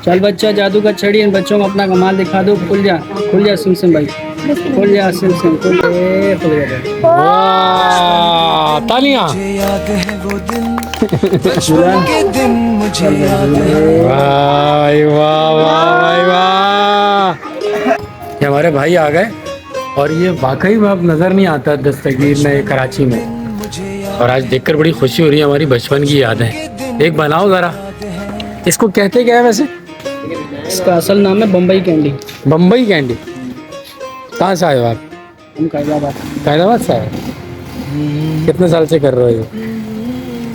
चल बच्चा जादू का छड़ी, इन बच्चों को अपना कमाल दिखा दो। खुल जा सिमसिम भाई, खुल जा सिमसिम, खुल जा। वाह तालियां। वाह वाह वाह वाह। ये हमारे भाई आ गए और ये वाकई में अब नज़र नहीं आता दस्तगीर में कराची में, और आज देखकर बड़ी खुशी हो रही है, हमारी बचपन की याद है। एक बनाओ ज़रा। इसको कहते क्या है वैसे? इसका असल नाम है बम्बई कैंडी। बम्बई कैंडी। कहाँ से आए हो आप? हम कैदाबाद से आए। कितने साल से कर रहे हो?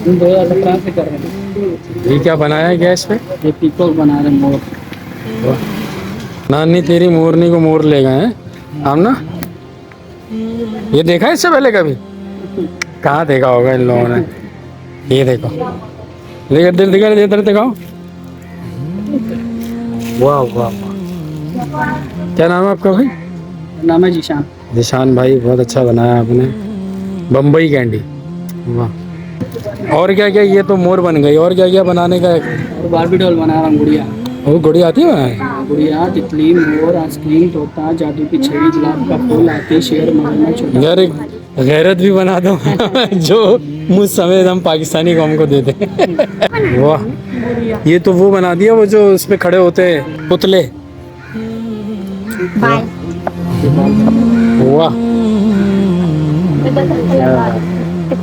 हम 2017 से कर रहे हैं। ये क्या बनाया है गैस पे? ये पीकॉक बना रहे हैं, मोर। नानी तेरी मोरनी को मोर ले गए हैं हम ना। ये देखा है इससे पहले कभी? कहाँ देखा होगा इन लोगों ने। ये देखो, दिल दिखा, इधर दिखाओ। वाह वाह। क्या नाम है आपका भाई? नाम है जीशान। जीशान भाई, बहुत अच्छा बनाया आपने बम्बई कैंडी। वाह। और क्या क्या? ये तो मोर बन गई, और क्या क्या बनाने का है? और बारबी डॉल बना रहा हूँ, गुड़िया। वो गुड़िया आती है बनाने? गुड़िया, तितली, मोर, आइसक्रीम, तोता, जादू की छड़ी, गुलाब का फूल, आती, शेर, मगरमच्छ, छोटा। यार एक गैरत भी बना दो जो मुझ समेत हम पाकिस्तानी कौम को देते हैं। वाह, ये तो वो बना दिया, वो जो उस पे खड़े होते हैं पुतले। वाह,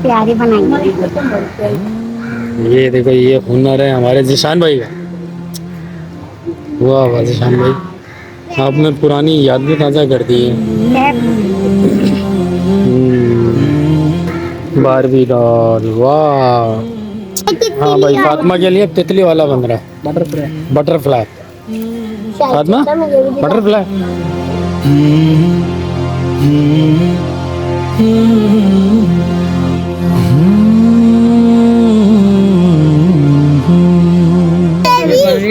प्यारी बनाई। ये देखो, ये हुनर है हमारे जीशान भाई का। वाह वाह जीशान भाई, आपने पुरानी याद भी ताज़ा कर दी है। बारबी डॉल, वाह। हाँ भाई, फातिमा के लिए तितली वाला बन रहा है। बटरफ्लाई। बटरफ्लाई। फातिमा बटरफ्लाई।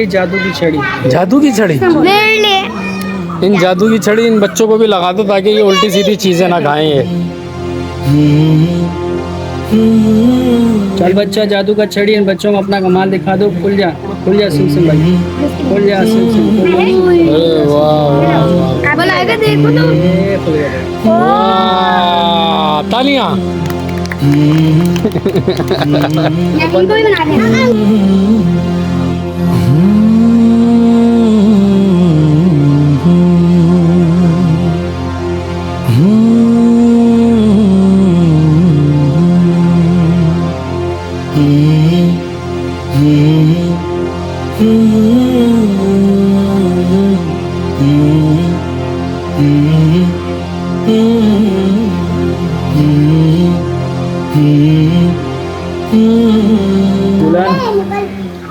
जादू की छड़ी। जादू की छड़ी। इन जादू की छड़ी इन बच्चों को भी लगा दो ताकि ये उल्टी सीधी चीजें ना खाएं ये। चल बच्चा जादू का छड़ी, इन बच्चों को अपना कमाल दिखा दो। खुल जा सिमसिम भाई, खुल जा सिमसिम। अरे वाह वाह वाह। तालियां।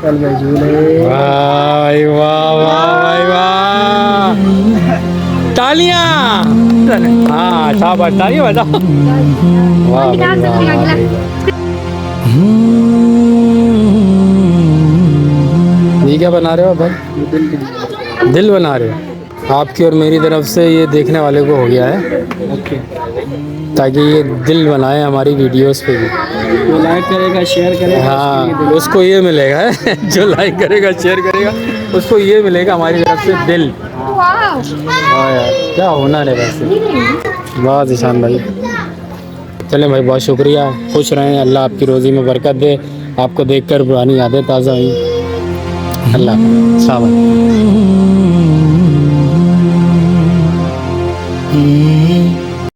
चल भाई झूले। वाह वाह वाह वाह। तालियां। हाँ शाबाश, तालियां बजाओ। वाह भाई, वाह। ये क्या बना रहे हो भाई? दिल बना रहे हो? आपकी और मेरी तरफ से ये देखने वाले को हो गया है, ताकि ये दिल बनाए हमारी वीडियोस पे भी। जो लाइक करेगा, शेयर करेगा, हाँ, उसको ये मिलेगा। जो लाइक करेगा, शेयर करेगा, उसको ये मिलेगा हमारी तरफ से दिल। वाह यार, क्या हुनर है वैसे। वाह जीशान भाई। चलें भाई, बहुत शुक्रिया। खुश रहें, अल्लाह आपकी रोज़ी में बरकत दे। आपको देखकर पुरानी यादें ताज़ा हुई। अल्लाह शाबाश।